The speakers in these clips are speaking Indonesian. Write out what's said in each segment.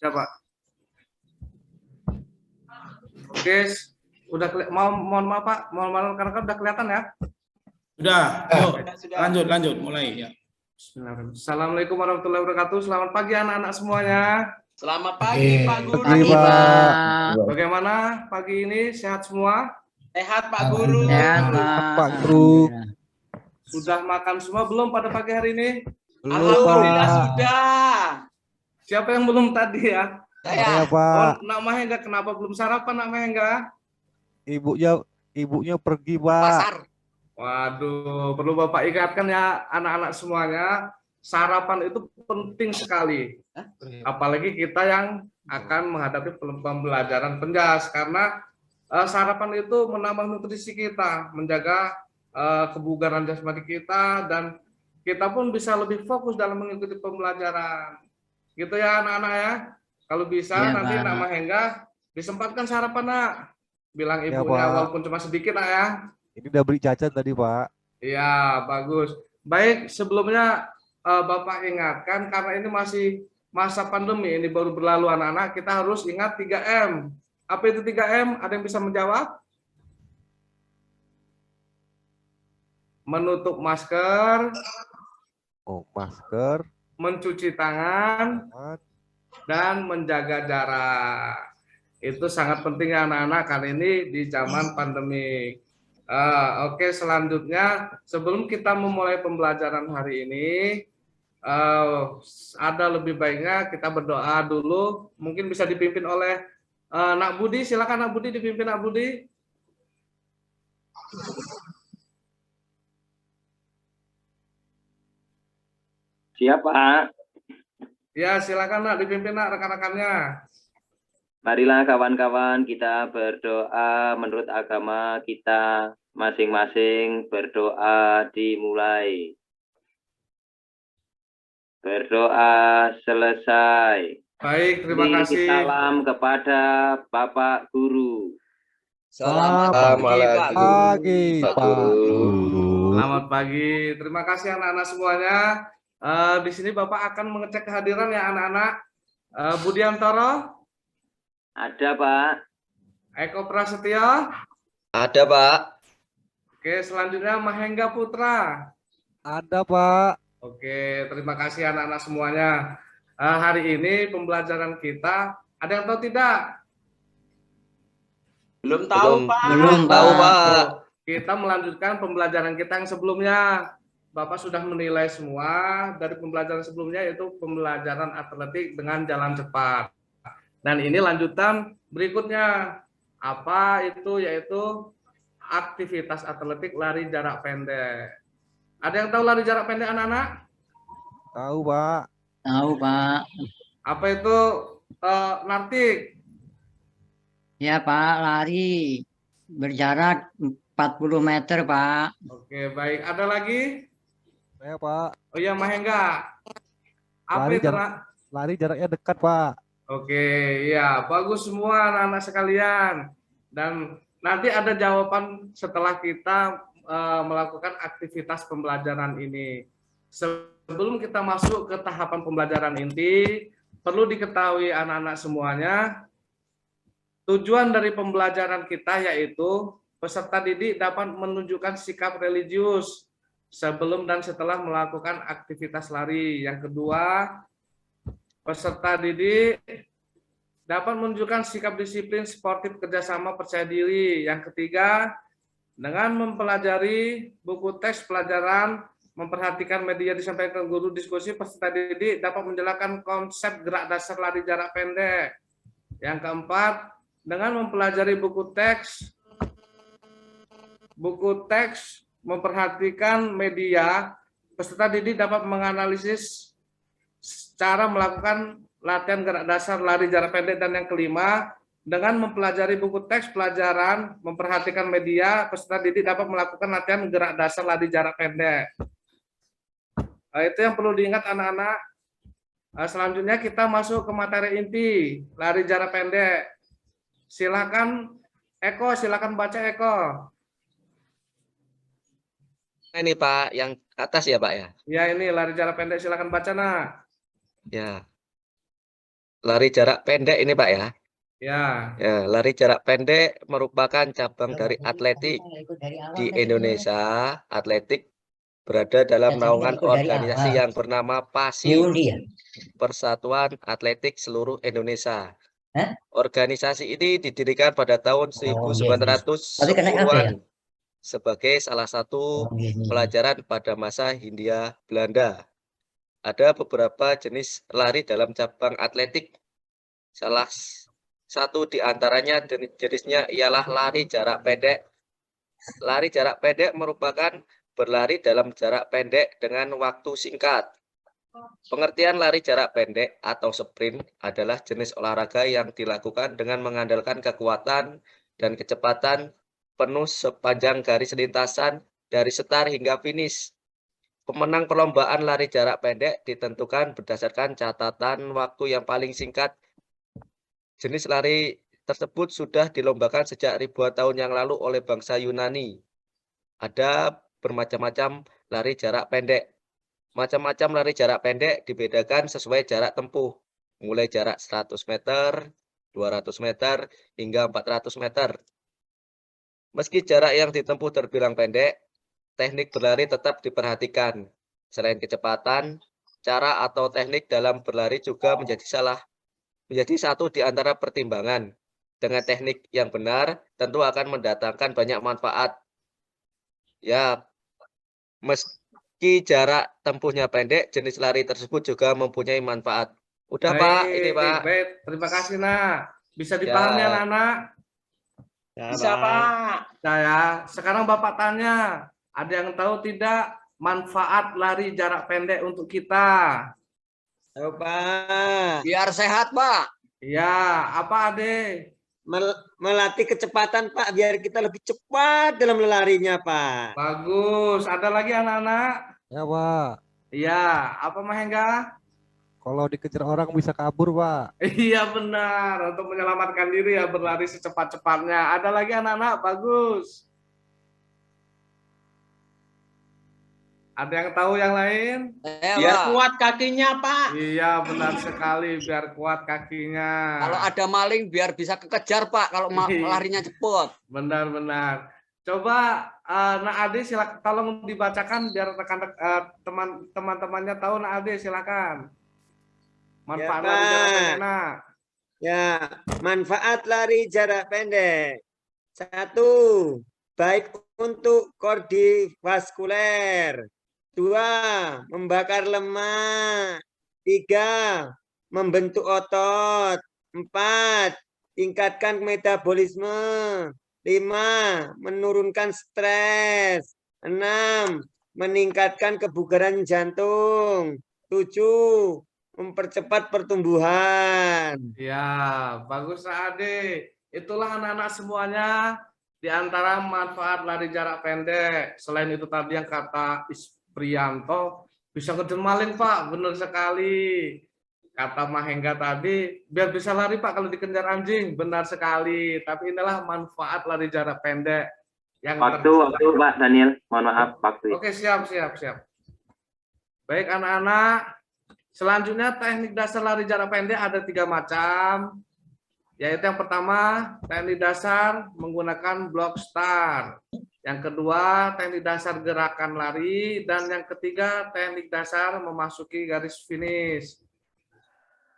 Siapa? Oke, udah mohon maaf Pak, mohon maaf karena udah kelihatan ya. Sudah, yuk lanjut mulai ya. Assalamualaikum warahmatullahi wabarakatuh. Selamat pagi anak-anak semuanya. Selamat pagi Pak Guru. Pagi, Pak. Bagaimana pagi ini? Sehat semua? Sehat Pak Guru. Sehat, Pak Guru. Sudah makan semua belum pada pagi hari ini? Alhamdulillah sudah. Siapa yang belum tadi ya? Saya, Saya. Pak. Nak Mahenga kenapa belum sarapan Nak Mahenga? Ibunya pergi, Pak. Pasar. Waduh, perlu Bapak ingatkan ya anak-anak semuanya, sarapan itu penting sekali. Apalagi kita yang akan menghadapi pembelajaran penjas, karena sarapan itu menambah nutrisi kita, menjaga kebugaran jasmani kita, dan kita pun bisa lebih fokus dalam mengikuti pembelajaran. Gitu ya anak-anak ya. Kalau bisa Ya, nanti Pak. Nak Mahenga disempatkan sarapan Nak. Bilang Ya, ibunya Pak. walaupun cuma sedikit Nak ya. Ini udah beli jajan tadi, Pak. Iya, bagus. Baik, sebelumnya Bapak ingatkan karena ini masih masa pandemi, ini baru berlalu anak-anak, kita harus ingat 3M. Apa itu 3M? Ada yang bisa menjawab? Menutup masker, Masker, mencuci tangan, dan menjaga jarak. Itu sangat penting ya anak-anak karena ini di zaman pandemi. Oke, selanjutnya sebelum kita memulai pembelajaran hari ini, ada lebih baiknya kita berdoa dulu. Mungkin bisa dipimpin oleh Nak Budi. Silakan Nak Budi, dipimpin Nak Budi. Siap, Pak. Ya, silakan Nak, dipimpin Nak rekan-rekannya. Marilah kawan-kawan kita berdoa menurut agama kita masing-masing. Berdoa dimulai. Berdoa selesai. Baik, terima kasih. Salam kepada Bapak Guru. Selamat pagi, Pak Guru. Selamat pagi. Terima kasih anak-anak semuanya. Di sini Bapak akan mengecek kehadiran ya anak-anak. Budiantoro. Ada, Pak. Eko Prasetyo. Ada Pak. Oke, selanjutnya Mahengga Putra. Ada, Pak. Oke, terima kasih anak-anak semuanya. Hari ini pembelajaran kita, ada yang tahu tidak? Belum tahu Pak. Belum tahu, Pak. Kita melanjutkan pembelajaran kita yang sebelumnya. Bapak sudah menilai semua dari pembelajaran sebelumnya, yaitu pembelajaran atletik dengan jalan cepat. Dan ini lanjutan berikutnya. Apa itu? Yaitu aktivitas atletik lari jarak pendek. Ada yang tahu lari jarak pendek anak-anak? Tahu, Pak. Tahu, Pak. Apa itu Nartik? Ya, Pak, lari berjarak 40 meter, Pak. Oke, baik. Ada lagi? Saya, Pak. Oh iya, Mahengga. Apa Lari itu, Nak? Lari jaraknya dekat, Pak. Oke, ya, bagus semua anak-anak sekalian. Dan nanti ada jawaban setelah kita melakukan aktivitas pembelajaran ini. Sebelum kita masuk ke tahapan pembelajaran inti, perlu diketahui anak-anak semuanya, tujuan dari pembelajaran kita yaitu peserta didik dapat menunjukkan sikap religius sebelum dan setelah melakukan aktivitas lari. Yang kedua, peserta didik dapat menunjukkan sikap disiplin, sportif, kerjasama, percaya diri. Yang ketiga, dengan mempelajari buku teks pelajaran, memperhatikan media disampaikan guru, diskusi, peserta didik dapat menjelaskan konsep gerak dasar lari jarak pendek. Yang keempat, dengan mempelajari buku teks, memperhatikan media, peserta didik dapat menganalisis cara melakukan latihan gerak dasar lari jarak pendek. Dan yang kelima, dengan mempelajari buku teks pelajaran, memperhatikan media, peserta didik dapat melakukan latihan gerak dasar lari jarak pendek. Itu yang perlu diingat anak-anak. Selanjutnya kita masuk ke materi inti, lari jarak pendek. Silakan Eko, silakan baca Eko. Ini Pak, yang atas ya Pak ya? Ya ini lari jarak pendek, silakan baca nak. Ya. lari jarak pendek ini Pak ya. Ya. Ya, lari jarak pendek merupakan cabang dari atletik di Indonesia. Atletik berada dalam naungan organisasi yang bernama PASI, Persatuan Atletik Seluruh Indonesia. Organisasi ini didirikan pada tahun 1910-an sebagai salah satu pelajaran pada masa Hindia Belanda. Ada beberapa jenis lari dalam cabang atletik. Salah satu di antaranya jenisnya ialah lari jarak pendek. Lari jarak pendek merupakan berlari dalam jarak pendek dengan waktu singkat. Pengertian lari jarak pendek atau sprint adalah jenis olahraga yang dilakukan dengan mengandalkan kekuatan dan kecepatan penuh sepanjang garis lintasan dari start hingga finish. Pemenang perlombaan lari jarak pendek ditentukan berdasarkan catatan waktu yang paling singkat. Jenis lari tersebut sudah dilombakan sejak ribuan tahun yang lalu oleh bangsa Yunani. Ada bermacam-macam lari jarak pendek. Macam-macam lari jarak pendek dibedakan sesuai jarak tempuh, mulai jarak 100 meter, 200 meter, hingga 400 meter. Meski jarak yang ditempuh terbilang pendek, teknik berlari tetap diperhatikan. Selain kecepatan, cara atau teknik dalam berlari juga menjadi satu di antara pertimbangan. Dengan teknik yang benar, tentu akan mendatangkan banyak manfaat. Ya, meski jarak tempuhnya pendek, jenis lari tersebut juga mempunyai manfaat. Udah Baik, Pak, ini Pak. Baik, terima kasih nak. Bisa dipahami anak-anak? Bisa Pak. Saya sekarang Bapak tanya, ada yang tahu tidak manfaat lari jarak pendek untuk kita? Ayo Pak. Biar sehat Pak. Iya, apa Ade? Melatih kecepatan Pak, biar kita lebih cepat dalam larinya Pak. Bagus. Ada lagi anak-anak? Ya Pak. Iya, apa Mahengga? Kalau dikejar orang bisa kabur Pak. Iya benar, untuk menyelamatkan diri ya berlari secepat-cepatnya. Ada lagi anak-anak? Bagus. Ada yang tahu yang lain? Biar kuat kakinya Pak. Iya benar sekali, biar kuat kakinya. Kalau ada maling biar bisa kekejar Pak, kalau larinya cepat. Benar-benar. Coba Nak Ade silakan tolong dibacakan biar rekan teman-temannya tahu. Nak Ade silakan. Manfaat lari jarak pendek, Nak. Ya, manfaat lari jarak pendek. 1. Baik untuk kardiovaskuler. 2. Membakar lemak. 3. Membentuk otot. 4. Tingkatkan metabolisme. 5. Menurunkan stres. 6. Meningkatkan kebugaran jantung. 7. Mempercepat pertumbuhan. Ya, bagus Ade. Itulah anak-anak semuanya di antara manfaat lari jarak pendek. Selain itu tadi yang kata Prianto, bisa ngejar maling Pak, benar sekali. Kata Mahengga tadi, biar bisa lari Pak kalau dikejar anjing, benar sekali. Tapi inilah manfaat lari jarak pendek. Waktu Pak Daniel, mohon maaf waktu. Oke, siap. Baik anak-anak, selanjutnya teknik dasar lari jarak pendek ada 3 macam. Yaitu yang pertama, teknik dasar menggunakan block start. Yang kedua, teknik dasar gerakan lari. Dan yang ketiga, teknik dasar memasuki garis finish.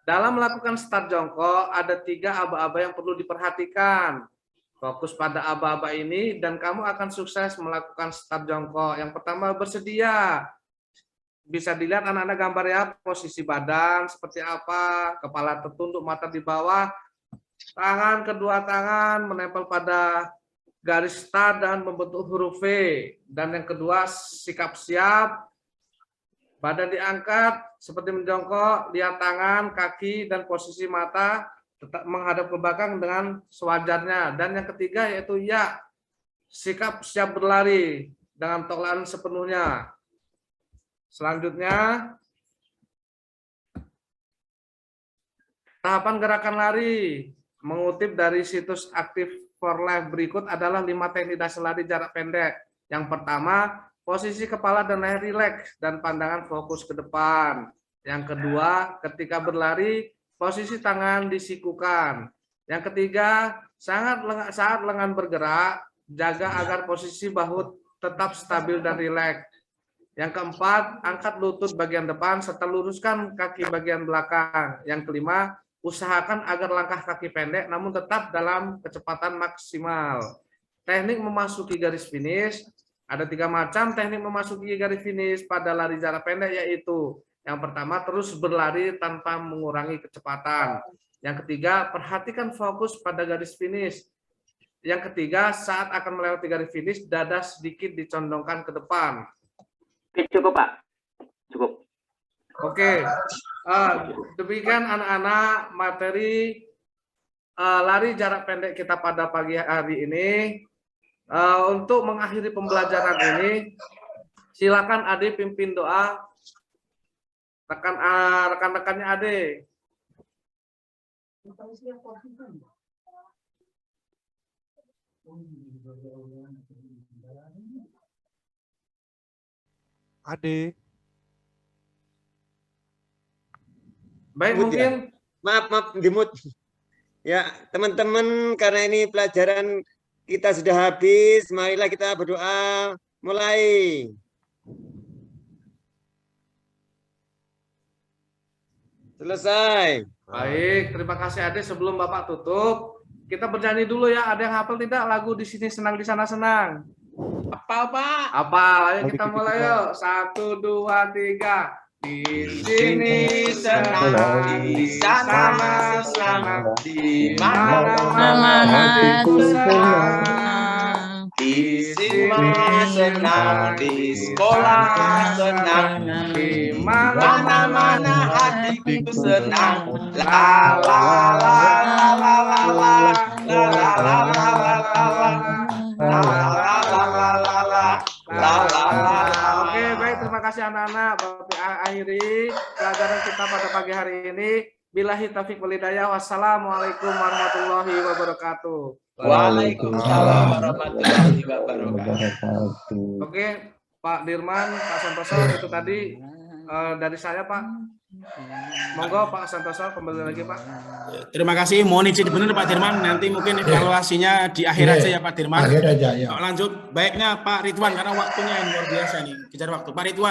Dalam melakukan start jongkok, ada 3 aba-aba yang perlu diperhatikan. Fokus pada aba-aba ini dan kamu akan sukses melakukan start jongkok. Yang pertama, bersedia. Bisa dilihat anak-anak gambar ya, posisi badan seperti apa, kepala tertunduk, mata di bawah, tangan, kedua tangan menempel pada garis start dan membentuk huruf V. Dan yang kedua, sikap siap, badan diangkat seperti menjongkok, lihat tangan, kaki, dan posisi mata tetap menghadap ke belakang dengan sewajarnya. Dan yang ketiga yaitu ya, sikap siap berlari dengan toleran sepenuhnya. Selanjutnya, tahapan gerakan lari. Mengutip dari situs Aktif for Life berikut adalah 5 teknik dasar lari jarak pendek. Yang pertama, posisi kepala dan leher rileks dan pandangan fokus ke depan. Yang kedua, ketika berlari, posisi tangan disikukan. Yang ketiga, saat lengan bergerak, jaga agar posisi bahu tetap stabil dan rileks. Yang keempat, angkat lutut bagian depan serta luruskan kaki bagian belakang. Yang kelima, usahakan agar langkah kaki pendek namun tetap dalam kecepatan maksimal. Teknik memasuki garis finish, ada 3 macam teknik memasuki garis finish pada lari jarak pendek, yaitu yang pertama, terus berlari tanpa mengurangi kecepatan. Yang ketiga, perhatikan fokus pada garis finish. Yang ketiga, saat akan melewati garis finish, dada sedikit dicondongkan ke depan. Oke, cukup Pak. Cukup. Oke, demikian anak-anak materi lari jarak pendek kita pada pagi hari ini. Untuk mengakhiri pembelajaran ini, silakan Ade pimpin doa rekan-rekannya Ade. Ade. Baik, Mute mungkin Maaf, dimut. Ya, teman-teman, karena ini pelajaran kita sudah habis, marilah kita berdoa. Mulai. Selesai. baik, terima kasih Ade. Sebelum Bapak tutup, kita bernyanyi dulu ya. Ada yang hafal tidak lagu Di Sini Senang Di Sana Senang? Apa, Pak? Hafal, ayo Mari kita kita mulai coba. yuk. 1, 2, 3. Di sini senang, di sana senang, di mana-mana hatiku senang. Di sini senang, di sekolah senang, di mana-mana hatiku senang. La la la la la la la la la la la la la. Oke, baik, terima kasih anak-anak. Bapak akhiri pelajaran kita pada pagi hari ini. Billahi taufiq wal hidayah. Wassalamualaikum warahmatullahi wabarakatuh. Waalaikumsalam warahmatullahi wabarakatuh. Oke, Pak Dirman, Pak Santoso, itu tadi dari saya, Pak. Monggo Pak Santoso, kembali lagi Pak. Terima kasih. Mohon izin benar Pak Dirman. Nanti mungkin evaluasinya di akhir aja ya Pak Dirman. Akhir aja ya. Lanjut. Baiknya Pak Ridwan karena waktunya yang luar biasa nih. Kejar waktu. Pak Ridwan.